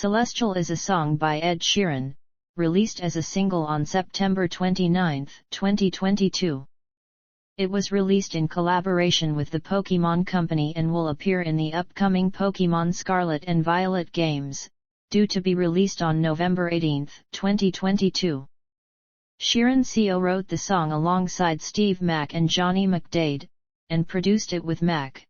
Celestial is a song by Ed Sheeran, released as a single on September 29, 2022. It was released in collaboration with the Pokémon Company and will appear in the upcoming Pokémon Scarlet and Violet games, due to be released on November 18, 2022. Sheeran CO wrote the song alongside Steve Mac and Johnny McDade, and produced it with Mac.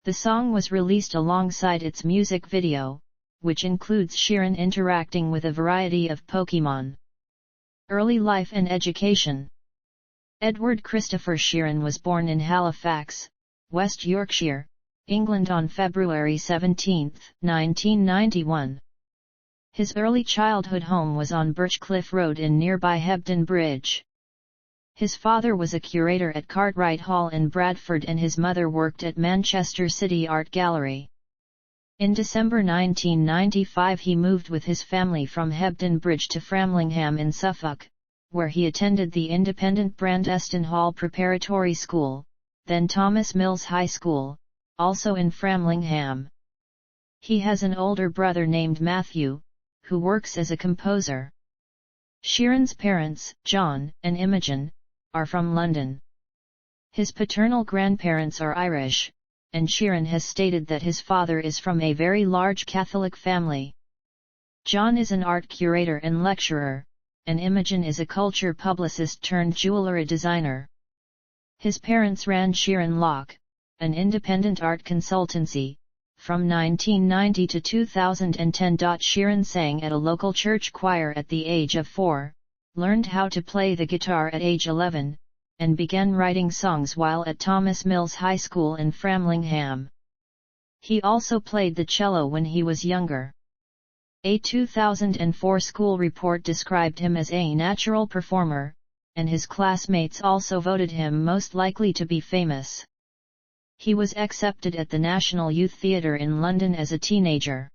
The song was released alongside its music video, which includes Sheeran interacting with a variety of Pokémon. Early life and education. Edward Christopher Sheeran was born in Halifax, West Yorkshire, England on February 17, 1991. His early childhood home was on Birchcliff Road in nearby Hebden Bridge. His father was a curator at Cartwright Hall in Bradford and his mother worked at Manchester City Art Gallery. In December 1995 he moved with his family from Hebden Bridge to Framlingham in Suffolk, where he attended the independent Brandeston Hall Preparatory School, then Thomas Mills High School, also in Framlingham. He has an older brother named Matthew, who works as a composer. Sheeran's parents, John and Imogen, are from London. His paternal grandparents are Irish, and Sheeran has stated that his father is from a very large Catholic family. John is an art curator and lecturer, and Imogen is a culture publicist turned jewelry designer. His parents ran Sheeran Lock, an independent art consultancy, from 1990 to 2010. Sheeran sang at a local church choir at the age of 4, learned how to play the guitar at age 11, and began writing songs while at Thomas Mills High School in Framlingham. He also played the cello when he was younger. A 2004 school report described him as a natural performer, and his classmates also voted him most likely to be famous. He was accepted at the National Youth Theatre in London as a teenager.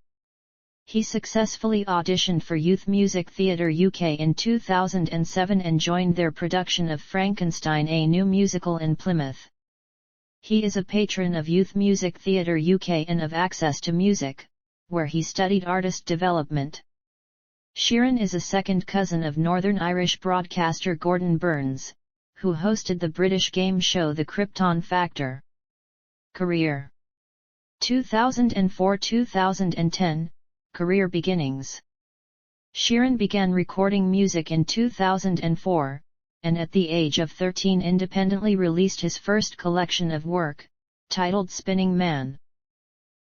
He successfully auditioned for Youth Music Theatre UK in 2007 and joined their production of Frankenstein, a new musical in Plymouth. He is a patron of Youth Music Theatre UK and of Access to Music, where he studied artist development. Sheeran is a second cousin of Northern Irish broadcaster Gordon Burns, who hosted the British game show The Krypton Factor. Career 2004–2010. Career beginnings. Sheeran began recording music in 2004, and at the age of 13 independently released his first collection of work, titled Spinning Man.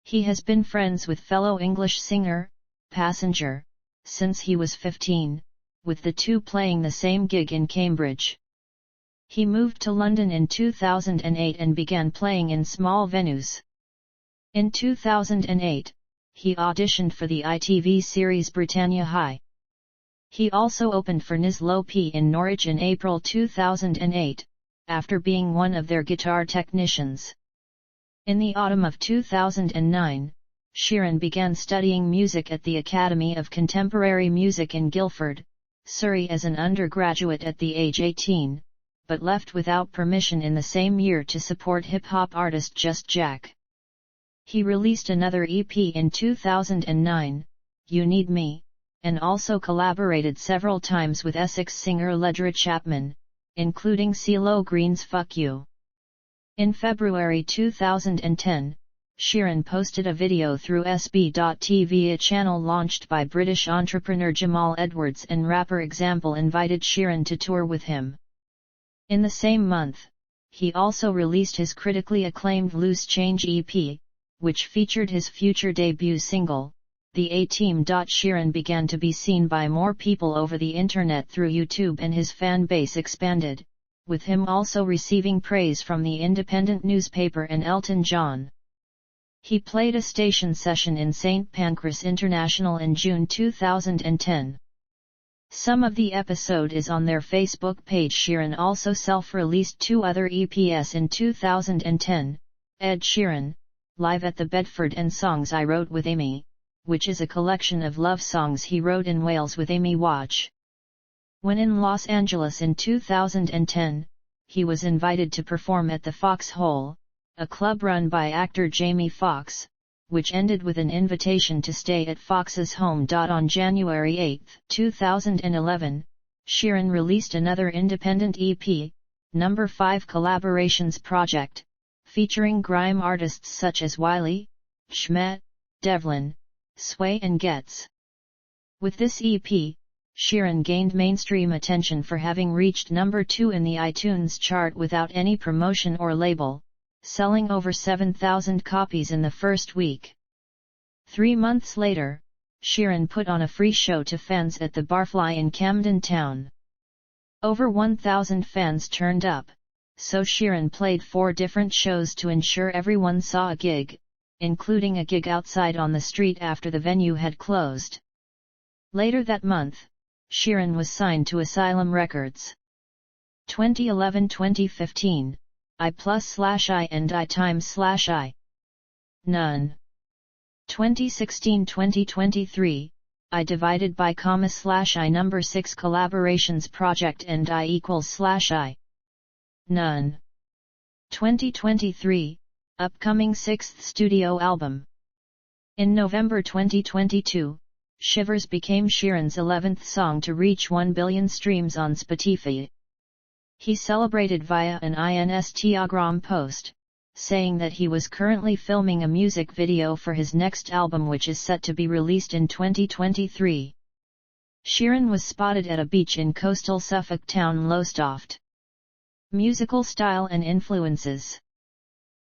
He has been friends with fellow English singer, Passenger, since he was 15, with the two playing the same gig in Cambridge. He moved to London in 2008 and began playing in small venues. In 2008, he auditioned for the ITV series Britannia High. He also opened for Nis Lopi in Norwich in April 2008, after being one of their guitar technicians. In the autumn of 2009, Sheeran began studying music at the Academy of Contemporary Music in Guildford, Surrey as an undergraduate at the age 18, but left without permission in the same year to support hip-hop artist Just Jack. He released another EP in 2009, You Need Me, and also collaborated several times with Essex singer Ledra Chapman, including CeeLo Green's Fuck You. In February 2010, Sheeran posted a video through SB.TV, a channel launched by British entrepreneur Jamal Edwards, and rapper Example invited Sheeran to tour with him. In the same month, he also released his critically acclaimed Loose Change EP, which featured his future debut single, The A-Team. Sheeran began to be seen by more people over the internet through YouTube and his fan base expanded, with him also receiving praise from the Independent newspaper and Elton John. He played a station session in St. Pancras International in June 2010. Some of the episode is on their Facebook page. Sheeran also self-released 2 other EPs in 2010, Ed Sheeran, Live at the Bedford and Songs I Wrote with Amy, which is a collection of love songs he wrote in Wales with Amy Watch. When in Los Angeles in 2010, he was invited to perform at the Foxhole, a club run by actor Jamie Foxx, which ended with an invitation to stay at Fox's home. On January 8, 2011, Sheeran released another independent EP, Number 5 Collaborations Project, featuring grime artists such as Wiley, Schmet, Devlin, Sway and Getz. With this EP, Sheeran gained mainstream attention for having reached number 2 in the iTunes chart without any promotion or label, selling over 7,000 copies in the first week. 3 months later, Sheeran put on a free show to fans at the Barfly in Camden Town. Over 1,000 fans turned up, so Sheeran played 4 different shows to ensure everyone saw a gig, including a gig outside on the street after the venue had closed. Later that month, Sheeran was signed to Asylum Records. 2011-2015, I+/I and I×I. None. 2016-2023, I divided by comma/I number 6 collaborations project and I=I. None. 2023, upcoming 6th studio album. In November 2022, Shivers became Sheeran's 11th song to reach 1 billion streams on Spotify. He celebrated via an Instagram post, saying that he was currently filming a music video for his next album, which is set to be released in 2023. Sheeran was spotted at a beach in coastal Suffolk town Lowestoft. Musical style and influences.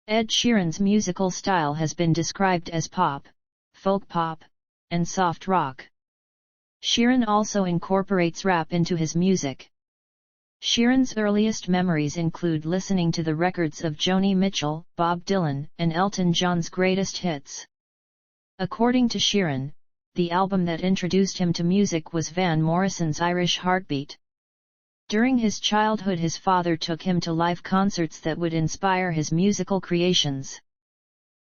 Ed Sheeran's musical style has been described as pop, folk pop, and soft rock. Sheeran also incorporates rap into his music. Sheeran's earliest memories include listening to the records of Joni Mitchell, Bob Dylan, and Elton John's greatest hits. According to Sheeran, the album that introduced him to music was Van Morrison's Irish Heartbeat. During his childhood, his father took him to live concerts that would inspire his musical creations.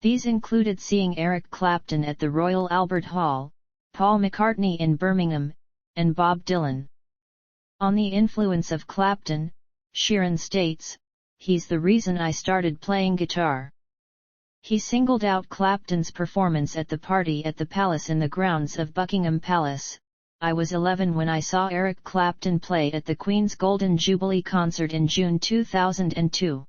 These included seeing Eric Clapton at the Royal Albert Hall, Paul McCartney in Birmingham, and Bob Dylan. On the influence of Clapton, Sheeran states, "He's the reason I started playing guitar." He singled out Clapton's performance at the party at the Palace in the grounds of Buckingham Palace. "I was 11 when I saw Eric Clapton play at the Queen's Golden Jubilee concert in June 2002.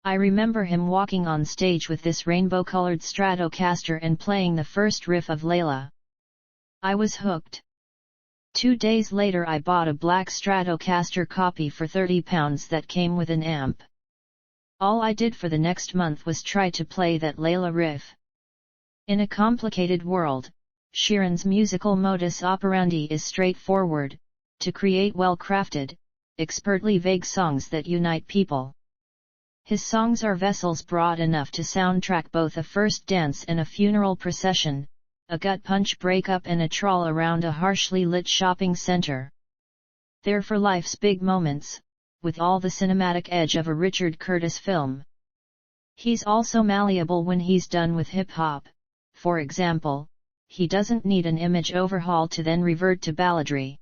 I remember him walking on stage with this rainbow-colored Stratocaster and playing the first riff of Layla. I was hooked. 2 days later I bought a black Stratocaster copy for £30 that came with an amp. All I did for the next month was try to play that Layla riff." In a complicated world, Sheeran's musical modus operandi is straightforward: to create well-crafted, expertly vague songs that unite people. His songs are vessels broad enough to soundtrack both a first dance and a funeral procession, a gut-punch breakup and a trawl around a harshly lit shopping center. They're for life's big moments, with all the cinematic edge of a Richard Curtis film. He's also malleable when he's done with hip-hop. For example, he doesn't need an image overhaul to then revert to balladry.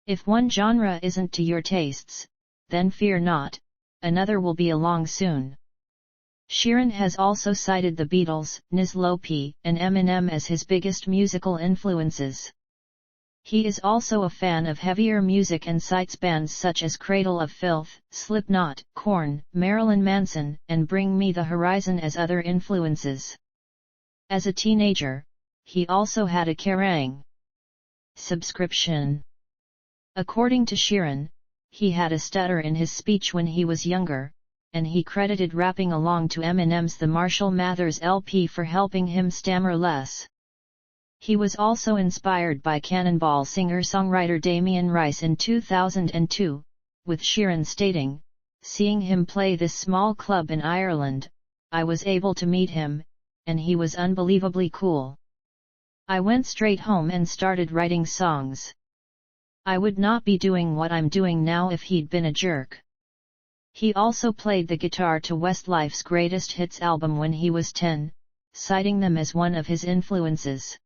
If one genre isn't to your tastes, then fear not, another will be along soon. Sheeran has also cited the Beatles, Nis Lopi, and Eminem as his biggest musical influences. He is also a fan of heavier music and cites bands such as Cradle of Filth, Slipknot, Korn, Marilyn Manson, and Bring Me the Horizon as other influences. As a teenager, he also had a Kerrang! Subscription. According to Sheeran, he had a stutter in his speech when he was younger, and he credited rapping along to Eminem's The Marshall Mathers LP for helping him stammer less. He was also inspired by Cannonball singer-songwriter Damien Rice in 2002, with Sheeran stating, "Seeing him play this small club in Ireland, I was able to meet him, and he was unbelievably cool. I went straight home and started writing songs. I would not be doing what I'm doing now if he'd been a jerk." He also played the guitar to Westlife's Greatest Hits album when he was 10, citing them as one of his influences.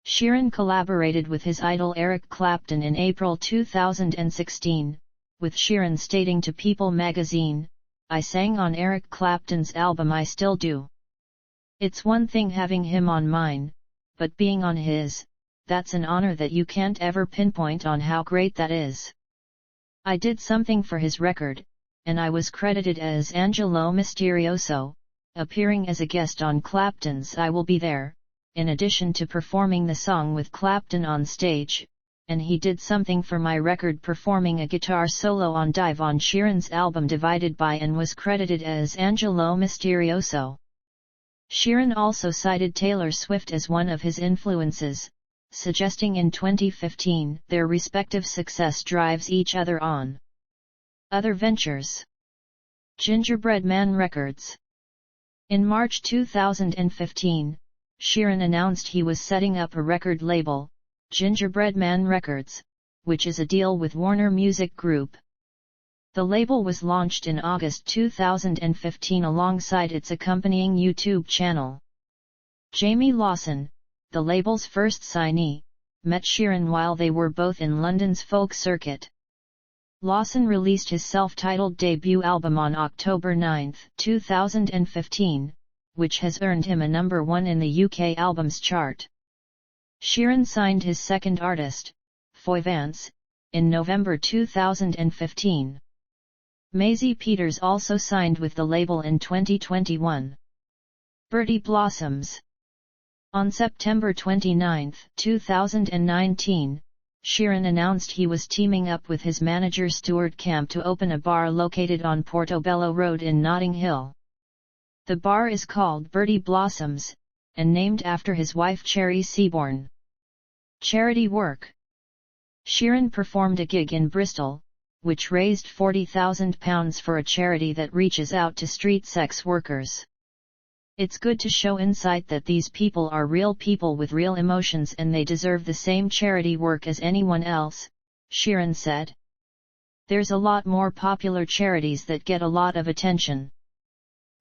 Sheeran collaborated with his idol Eric Clapton in April 2016, with Sheeran stating to People magazine, "I sang on Eric Clapton's album I Still Do." It's one thing having him on mine, but being on his, that's an honor that you can't ever pinpoint on how great that is. I did something for his record, and I was credited as Angelo Misterioso, appearing as a guest on Clapton's I Will Be There, in addition to performing the song with Clapton on stage, and he did something for my record performing a guitar solo on Ed Sheeran's album Divided By and was credited as Angelo Misterioso. Sheeran also cited Taylor Swift as one of his influences, suggesting in 2015 their respective success drives each other on. Other ventures. Gingerbread Man Records. In March 2015, Sheeran announced he was setting up a record label, Gingerbread Man Records, which is a deal with Warner Music Group. The label was launched in August 2015 alongside its accompanying YouTube channel. Jamie Lawson, the label's first signee, met Sheeran while they were both in London's folk circuit. Lawson released his self-titled debut album on October 9, 2015, which has earned him a number 1 in the UK albums chart. Sheeran signed his second artist, Foy Vance, in November 2015. Maisie Peters also signed with the label in 2021. Birdie Blossoms. On September 29, 2019, Sheeran announced he was teaming up with his manager Stuart Camp to open a bar located on Portobello Road in Notting Hill. The bar is called Birdie Blossoms, and named after his wife Cherry Seaborn. Charity work. Sheeran performed a gig in Bristol, which raised £40,000 for a charity that reaches out to street sex workers. It's good to show insight that these people are real people with real emotions and they deserve the same charity work as anyone else, Sheeran said. There's a lot more popular charities that get a lot of attention.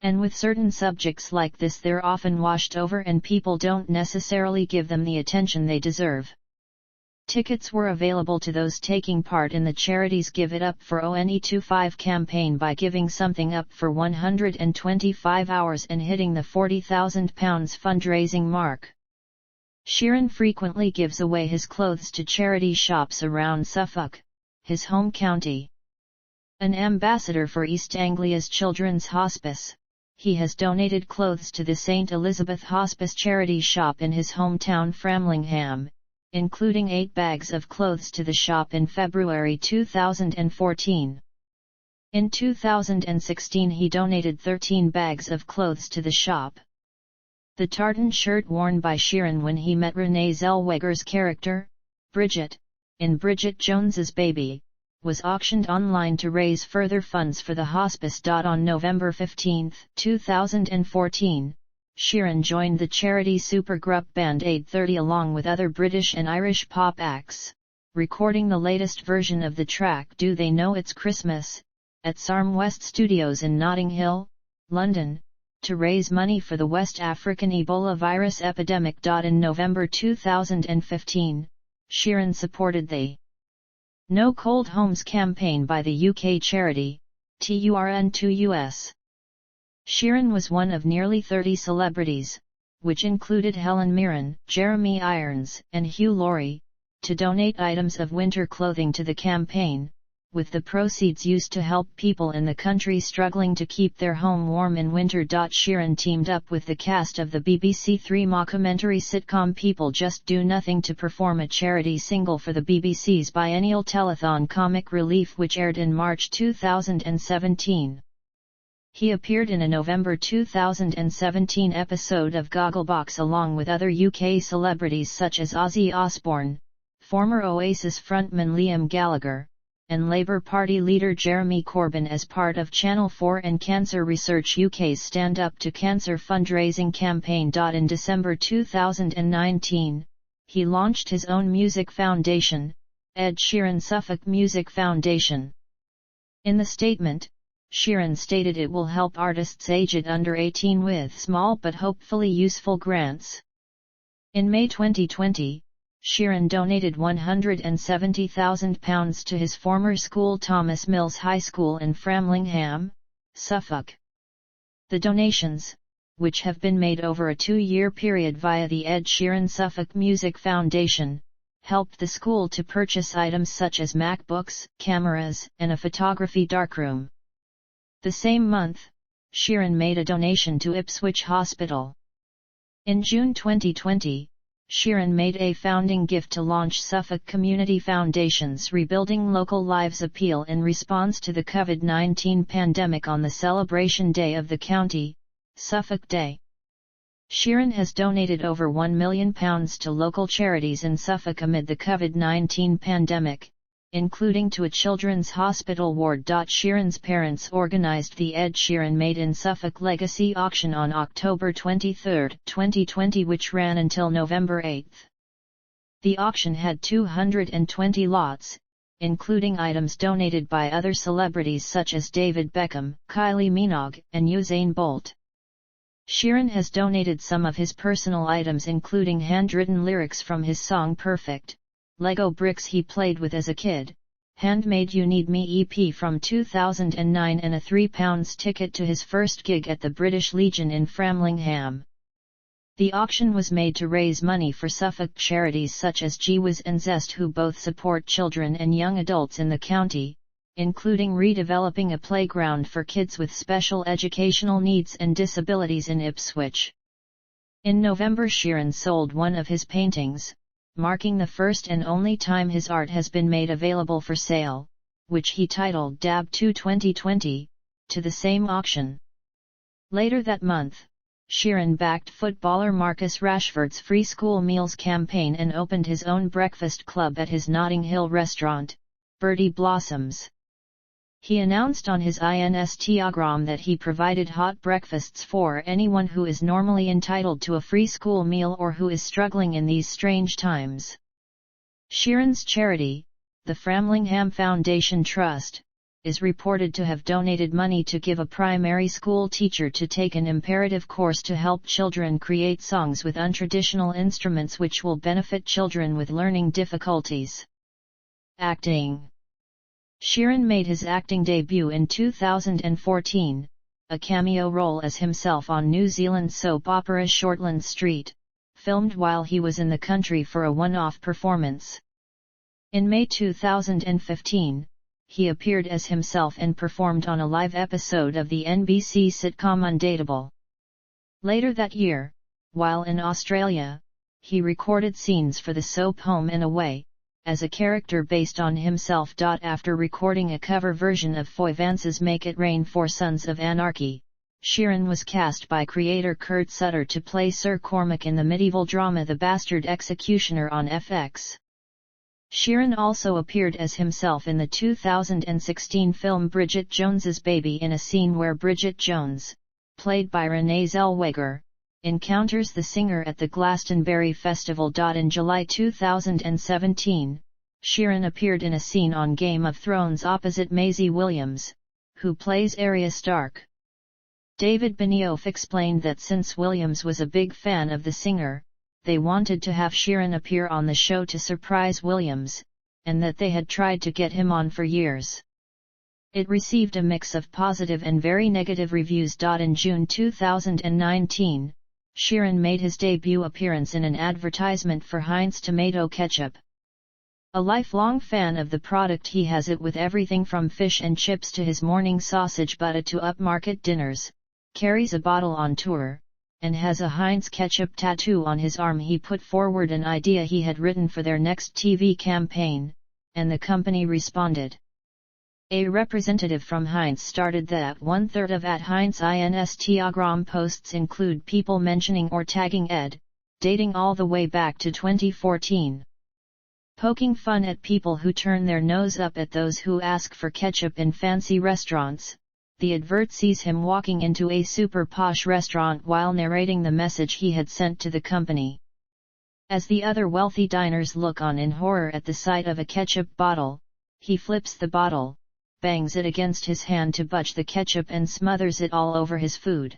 And with certain subjects like this they're often washed over and people don't necessarily give them the attention they deserve. Tickets were available to those taking part in the charity's Give It Up for ONE25 campaign by giving something up for 125 hours and hitting the £40,000 fundraising mark. Sheeran frequently gives away his clothes to charity shops around Suffolk, his home county. An ambassador for East Anglia's Children's Hospice, he has donated clothes to the St. Elizabeth Hospice charity shop in his hometown Framlingham, including 8 bags of clothes to the shop in February 2014. In 2016 he donated 13 bags of clothes to the shop. The tartan shirt worn by Sheeran when he met Renee Zellweger's character, Bridget, in Bridget Jones's Baby, was auctioned online to raise further funds for the hospice. On November 15, 2014, Sheeran joined the charity supergroup band 830 along with other British and Irish pop acts, recording the latest version of the track Do They Know It's Christmas, at Sarm West Studios in Notting Hill, London, to raise money for the West African Ebola virus epidemic. In November 2015, Sheeran supported the No Cold Homes campaign by the UK charity, TURN2US. Sheeran was one of nearly 30 celebrities, which included Helen Mirren, Jeremy Irons, and Hugh Laurie, to donate items of winter clothing to the campaign, with the proceeds used to help people in the country struggling to keep their home warm in winter. Sheeran teamed up with the cast of the BBC Three mockumentary sitcom People Just Do Nothing to perform a charity single for the BBC's biennial telethon Comic Relief, which aired in March 2017. He appeared in a November 2017 episode of Gogglebox along with other UK celebrities such as Ozzy Osbourne, former Oasis frontman Liam Gallagher, and Labour Party leader Jeremy Corbyn as part of Channel 4 and Cancer Research UK's Stand Up to Cancer fundraising campaign. In December 2019, he launched his own music foundation, Ed Sheeran Suffolk Music Foundation. In the statement, Sheeran stated it will help artists aged under 18 with small but hopefully useful grants. In May 2020, Sheeran donated £170,000 to his former school Thomas Mills High School in Framlingham, Suffolk. The donations, which have been made over a 2-year period via the Ed Sheeran Suffolk Music Foundation, helped the school to purchase items such as MacBooks, cameras, and a photography darkroom. The same month, Sheeran made a donation to Ipswich Hospital. In June 2020, Sheeran made a founding gift to launch Suffolk Community Foundation's Rebuilding Local Lives appeal in response to the COVID-19 pandemic on the celebration day of the county, Suffolk Day. Sheeran has donated over £1 million to local charities in Suffolk amid the COVID-19 pandemic, including to a children's hospital ward. Sheeran's parents organised the Ed Sheeran Made in Suffolk Legacy auction on October 23, 2020, which ran until November 8. The auction had 220 lots, including items donated by other celebrities such as David Beckham, Kylie Minogue, and Usain Bolt. Sheeran has donated some of his personal items, including handwritten lyrics from his song Perfect, Lego bricks he played with as a kid, Handmade You Need Me EP from 2009, and a £3 ticket to his first gig at the British Legion in Framlingham. The auction was made to raise money for Suffolk charities such as GWAS and Zest, who both support children and young adults in the county, including redeveloping a playground for kids with special educational needs and disabilities in Ipswich. In November, Sheeran sold one of his paintings, marking the first and only time his art has been made available for sale, which he titled Dab 2 2020, to the same auction. Later that month, Sheeran backed footballer Marcus Rashford's free school meals campaign and opened his own breakfast club at his Notting Hill restaurant, Birdie Blossoms. He announced on his Instagram that he provided hot breakfasts for anyone who is normally entitled to a free school meal or who is struggling in these strange times. Sheeran's charity, the Framlingham Foundation Trust, is reported to have donated money to give a primary school teacher to take an imperative course to help children create songs with untraditional instruments, which will benefit children with learning difficulties. Acting. Sheeran made his acting debut in 2014, a cameo role as himself on New Zealand soap opera Shortland Street, filmed while he was in the country for a one-off performance. In May 2015, he appeared as himself and performed on a live episode of the NBC sitcom Undateable. Later that year, while in Australia, he recorded scenes for the soap Home and Away, as a character based on himself. After recording a cover version of Foy Vance's Make It Rain for Sons of Anarchy, Sheeran was cast by creator Kurt Sutter to play Sir Cormac in the medieval drama The Bastard Executioner on FX. Sheeran also appeared as himself in the 2016 film Bridget Jones's Baby in a scene where Bridget Jones, played by Renée Zellweger, encounters the singer at the Glastonbury Festival. In July 2017, Sheeran appeared in a scene on Game of Thrones opposite Maisie Williams, who plays Arya Stark. David Benioff explained that since Williams was a big fan of the singer, they wanted to have Sheeran appear on the show to surprise Williams, and that they had tried to get him on for years. It received a mix of positive and very negative reviews. In June 2019, Sheeran made his debut appearance in an advertisement for Heinz tomato ketchup. A lifelong fan of the product, he has it with everything from fish and chips to his morning sausage butter to upmarket dinners, carries a bottle on tour, and has a Heinz ketchup tattoo on his arm. He put forward an idea he had written for their next TV campaign, and the company responded. A representative from Heinz started that 1/3 of @Heinz Instagram posts include people mentioning or tagging Ed, dating all the way back to 2014. Poking fun at people who turn their nose up at those who ask for ketchup in fancy restaurants, the advert sees him walking into a super posh restaurant while narrating the message he had sent to the company. As the other wealthy diners look on in horror at the sight of a ketchup bottle, he flips the bottle, bangs it against his hand to budge the ketchup, and smothers it all over his food.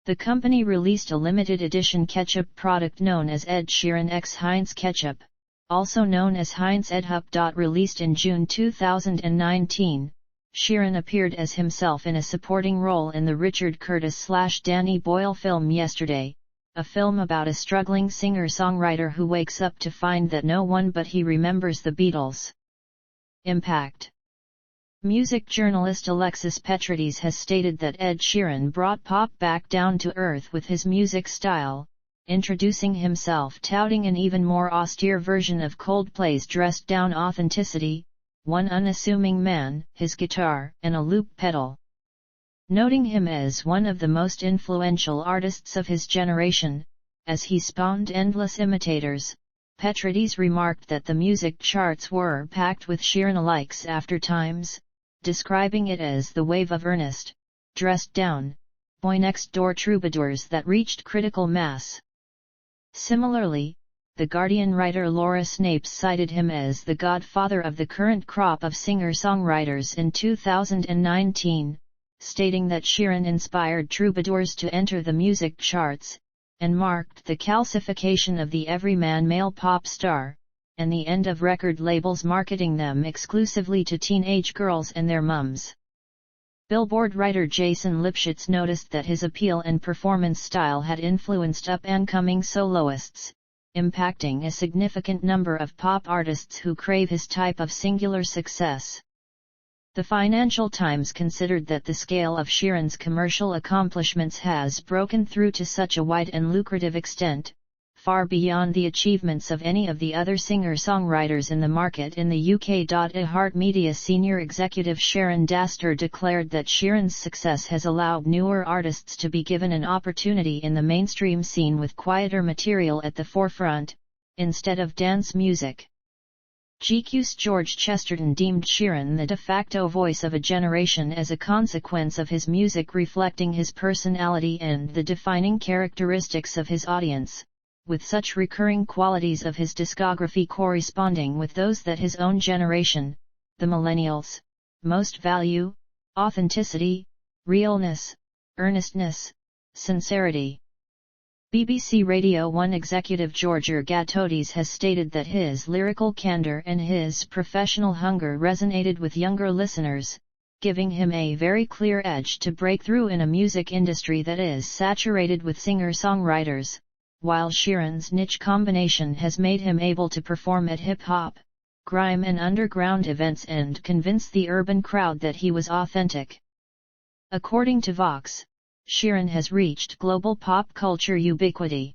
The company released a limited edition ketchup product known as Ed Sheeran X Heinz Ketchup, also known as Heinz Ed Hup. Released in June 2019, Sheeran appeared as himself in a supporting role in the Richard Curtis/Danny Boyle film Yesterday, a film about a struggling singer-songwriter who wakes up to find that no one but he remembers the Beatles. Impact. Music journalist Alexis Petridis has stated that Ed Sheeran brought pop back down to earth with his music style, introducing himself touting an even more austere version of Coldplay's dressed-down authenticity, one unassuming man, his guitar, and a loop pedal. Noting him as one of the most influential artists of his generation, as he spawned endless imitators, Petridis remarked that the music charts were packed with Sheeran-alikes after Times, describing it as the wave of earnest, dressed-down, boy-next-door troubadours that reached critical mass. Similarly, The Guardian writer Laura Snapes cited him as the godfather of the current crop of singer-songwriters in 2019, stating that Sheeran inspired troubadours to enter the music charts, and marked the calcification of the everyman male pop star, and the end of record labels marketing them exclusively to teenage girls and their mums. Billboard writer Jason Lipschitz noticed that his appeal and performance style had influenced up-and-coming soloists, impacting a significant number of pop artists who crave his type of singular success. The Financial Times considered that the scale of Sheeran's commercial accomplishments has broken through to such a wide and lucrative extent, far beyond the achievements of any of the other singer-songwriters in the market in the UK. iHeartMedia senior executive Sharon Daster declared that Sheeran's success has allowed newer artists to be given an opportunity in the mainstream scene with quieter material at the forefront, instead of dance music. GQ's George Chesterton deemed Sheeran the de facto voice of a generation as a consequence of his music reflecting his personality and the defining characteristics of his audience, with such recurring qualities of his discography corresponding with those that his own generation, the millennials, most value: authenticity, realness, earnestness, sincerity. BBC Radio 1 executive George Gatodis has stated that his lyrical candor and his professional hunger resonated with younger listeners, giving him a very clear edge to break through in a music industry that is saturated with singer-songwriters, while Sheeran's niche combination has made him able to perform at hip-hop, grime and underground events and convince the urban crowd that he was authentic. According to Vox, Sheeran has reached global pop culture ubiquity.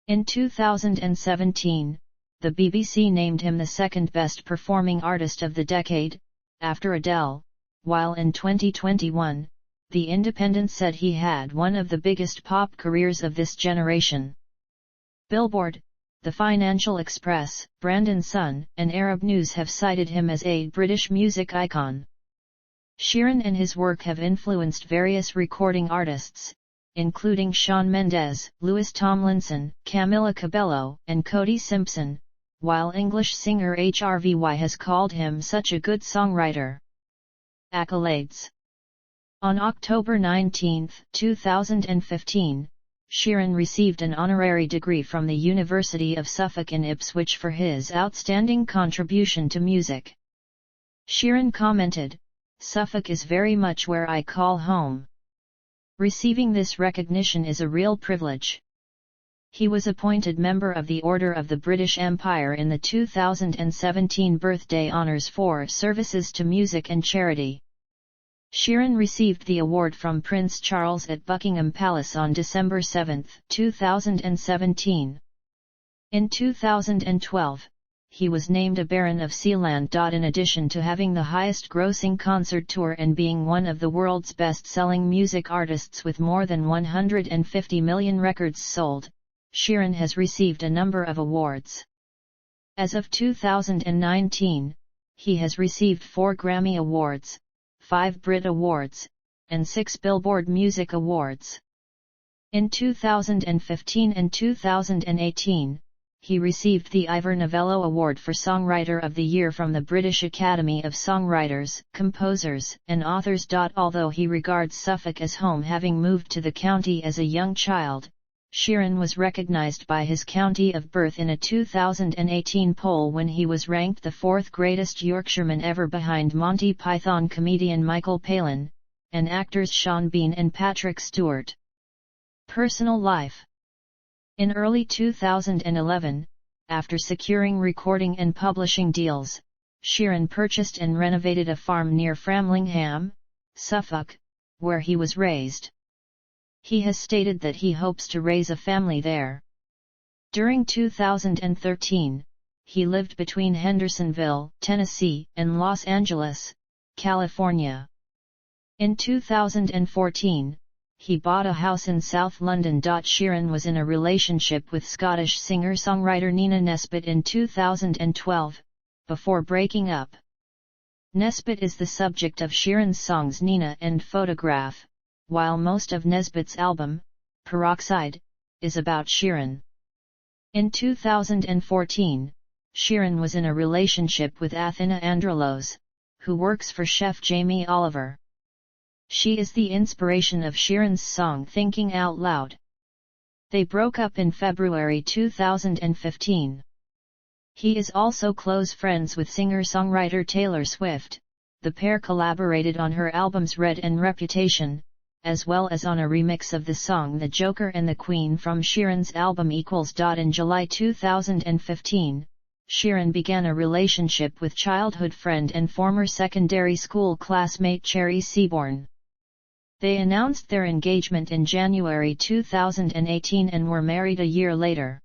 In 2017, the BBC named him the second best performing artist of the decade, after Adele, while in 2021, The Independent said he had one of the biggest pop careers of this generation. Billboard, The Financial Express, Brandon Sun, and Arab News have cited him as a British music icon. Sheeran and his work have influenced various recording artists, including Shawn Mendes, Louis Tomlinson, Camila Cabello, and Cody Simpson, while English singer HRVY has called him such a good songwriter. Accolades. On October 19, 2015, Sheeran received an honorary degree from the University of Suffolk in Ipswich for his outstanding contribution to music. Sheeran commented, "Suffolk is very much where I call home. Receiving this recognition is a real privilege." He was appointed member of the Order of the British Empire in the 2017 birthday honours for services to music and charity. Sheeran received the award from Prince Charles at Buckingham Palace on December 7, 2017. In 2012, he was named a Baron of Sealand. In addition to having the highest-grossing concert tour and being one of the world's best-selling music artists with more than 150 million records sold, Sheeran has received a number of awards. As of 2019, he has received 4 Grammy Awards, 5 Brit Awards, and 6 Billboard Music Awards. In 2015 and 2018, he received the Ivor Novello Award for Songwriter of the Year from the British Academy of Songwriters, Composers, and Authors. Although he regards Suffolk as home, having moved to the county as a young child, Sheeran was recognized by his county of birth in a 2018 poll when he was ranked the fourth greatest Yorkshireman ever behind Monty Python comedian Michael Palin, and actors Sean Bean and Patrick Stewart. Personal life. In early 2011, after securing recording and publishing deals, Sheeran purchased and renovated a farm near Framlingham, Suffolk, where he was raised. He has stated that he hopes to raise a family there. During 2013, he lived between Hendersonville, Tennessee, and Los Angeles, California. In 2014, he bought a house in South London. Sheeran was in a relationship with Scottish singer-songwriter Nina Nesbitt in 2012, before breaking up. Nesbitt is the subject of Sheeran's songs Nina and Photograph, while most of Nesbitt's album, Peroxide, is about Sheeran. In 2014, Sheeran was in a relationship with Athena Androulos, who works for chef Jamie Oliver. She is the inspiration of Sheeran's song Thinking Out Loud. They broke up in February 2015. He is also close friends with singer-songwriter Taylor Swift. The pair collaborated on her albums Red and Reputation, as well as on a remix of the song The Joker and the Queen from Sheeran's album Equals. In July 2015, Sheeran began a relationship with childhood friend and former secondary school classmate Cherry Seaborn. They announced their engagement in January 2018 and were married a year later.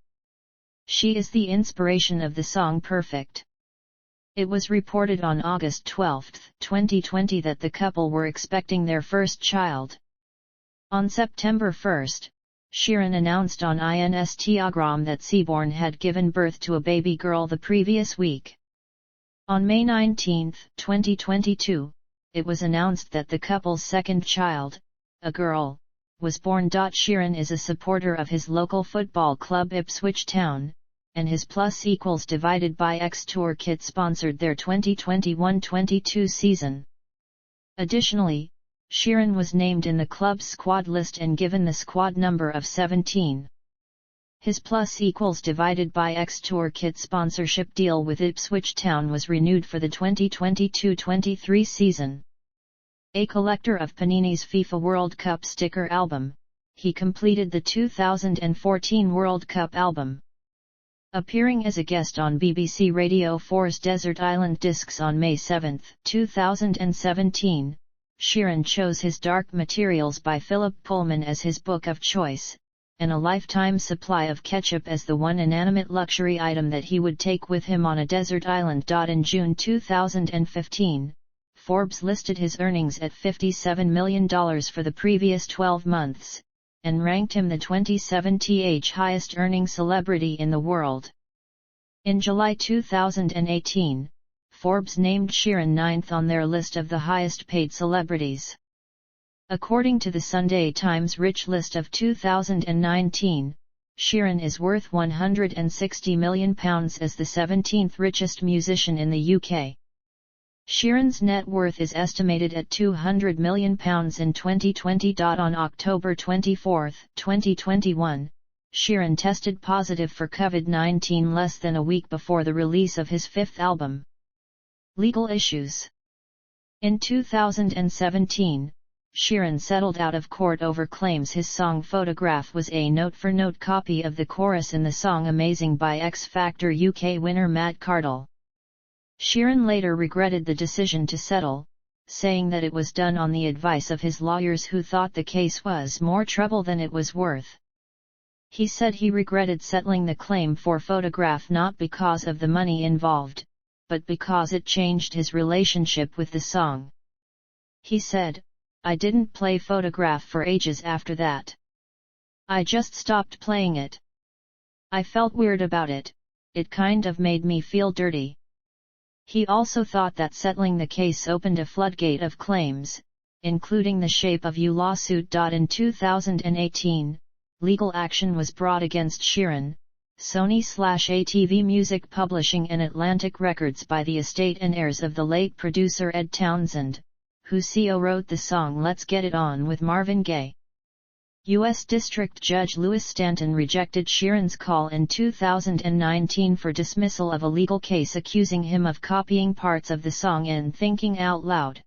She is the inspiration of the song Perfect. It was reported on August 12, 2020 that the couple were expecting their first child. On September 1, Sheeran announced on Instagram that Seaborn had given birth to a baby girl the previous week. On May 19, 2022, it was announced that the couple's second child, a girl, was born. Sheeran is a supporter of his local football club Ipswich Town, and his Plus Equals Divided by X tour kit sponsored their 2021-22 season. Additionally, Sheeran was named in the club's squad list and given the squad number of 17. His Plus Equals Divided by X tour kit sponsorship deal with Ipswich Town was renewed for the 2022-23 season. A collector of Panini's FIFA World Cup sticker album, he completed the 2014 World Cup album. Appearing as a guest on BBC Radio 4's Desert Island Discs on May 7, 2017, Sheeran chose his Dark Materials by Philip Pullman as his book of choice, and a lifetime supply of ketchup as the one inanimate luxury item that he would take with him on a desert island. In June 2015, Forbes listed his earnings at $57 million for the previous 12 months, and ranked him the 27th highest earning celebrity in the world. In July 2018, Forbes named Sheeran 9th on their list of the highest paid celebrities. According to the Sunday Times Rich List of 2019, Sheeran is worth £160 million as the 17th richest musician in the UK. Sheeran's net worth is estimated at £200 million in 2020. On October 24, 2021, Sheeran tested positive for COVID-19 less than a week before the release of his fifth album. Legal issues. In 2017, Sheeran settled out of court over claims his song Photograph was a note-for-note copy of the chorus in the song Amazing by X Factor UK winner Matt Cardle. Sheeran later regretted the decision to settle, saying that it was done on the advice of his lawyers who thought the case was more trouble than it was worth. He said he regretted settling the claim for Photograph not because of the money involved, but because it changed his relationship with the song. He said, "I didn't play Photograph for ages after that. I just stopped playing it. I felt weird about it, it kind of made me feel dirty." He also thought that settling the case opened a floodgate of claims, including the Shape of You lawsuit. In 2018, legal action was brought against Sheeran, Sony/ATV Music Publishing and Atlantic Records by the estate and heirs of the late producer Ed Townsend, who co-wrote the song Let's Get It On with Marvin Gaye. U.S. District Judge Louis Stanton rejected Sheeran's call in 2019 for dismissal of a legal case accusing him of copying parts of the song in Thinking Out Loud.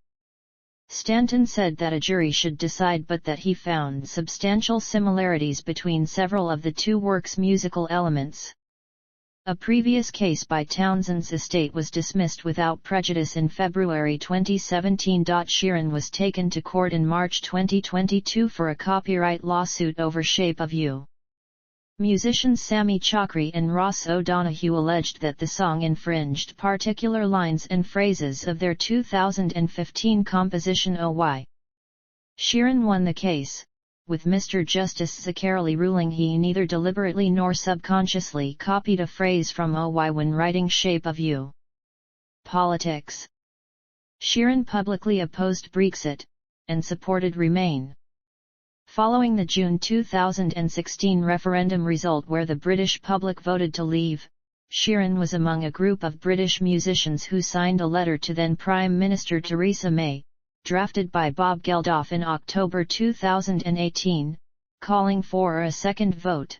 Stanton said that a jury should decide, but that he found substantial similarities between several of the two works' musical elements. A previous case by Townsend's estate was dismissed without prejudice in February 2017. Sheeran was taken to court in March 2022 for a copyright lawsuit over Shape of You. Musicians Sammy Chokri and Ross O'Donoghue alleged that the song infringed particular lines and phrases of their 2015 composition OY. Sheeran won the case, with Mr. Justice Zaccarelli ruling he neither deliberately nor subconsciously copied a phrase from OY when writing Shape of You. Politics. Sheeran publicly opposed Brexit, and supported Remain. Following the June 2016 referendum result where the British public voted to leave, Sheeran was among a group of British musicians who signed a letter to then Prime Minister Theresa May, drafted by Bob Geldof in October 2018, calling for a second vote,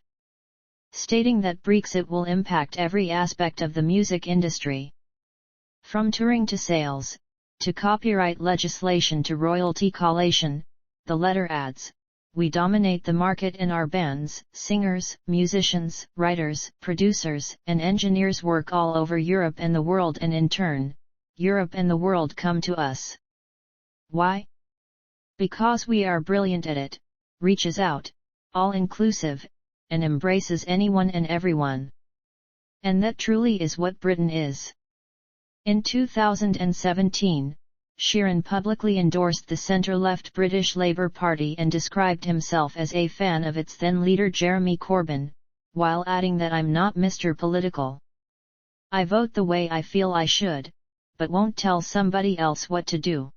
stating that Brexit will impact every aspect of the music industry. From touring to sales, to copyright legislation to royalty collation, the letter adds, "We dominate the market and our bands, singers, musicians, writers, producers, and engineers work all over Europe and the world, and in turn, Europe and the world come to us. Why? Because we are brilliant at it, reaches out, all-inclusive, and embraces anyone and everyone. And that truly is what Britain is." In 2017, Sheeran publicly endorsed the centre-left British Labour Party and described himself as a fan of its then leader Jeremy Corbyn, while adding that "I'm not Mr. Political. I vote the way I feel I should, but won't tell somebody else what to do."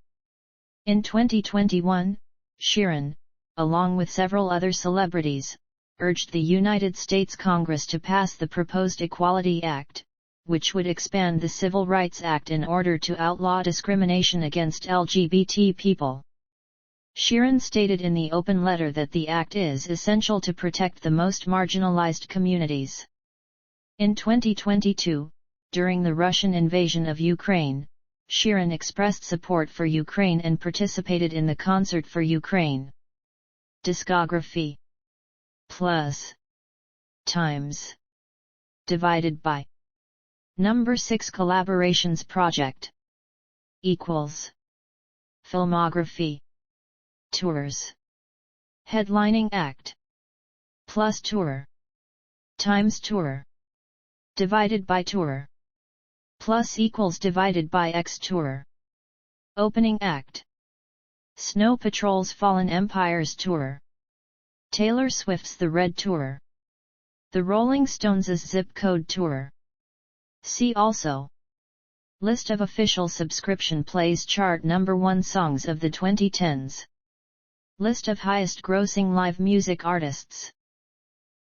In 2021, Sheeran, along with several other celebrities, urged the United States Congress to pass the proposed Equality Act, which would expand the Civil Rights Act in order to outlaw discrimination against LGBT people. Sheeran stated in the open letter that the act is essential to protect the most marginalized communities. In 2022, during the Russian invasion of Ukraine, Sheeran expressed support for Ukraine and participated in the Concert for Ukraine. Discography. Plus. Times. Divided by. Number 6 Collaborations Project. Equals. Filmography. Tours. Headlining act. Plus tour. Times tour. Divided by tour. Plus equals divided by X tour. Opening act. Snow Patrol's Fallen Empires tour. Taylor Swift's The Red Tour. The Rolling Stones' Zip Code tour. See also. List of official subscription plays chart number 1 songs of the 2010s. List of highest grossing live music artists.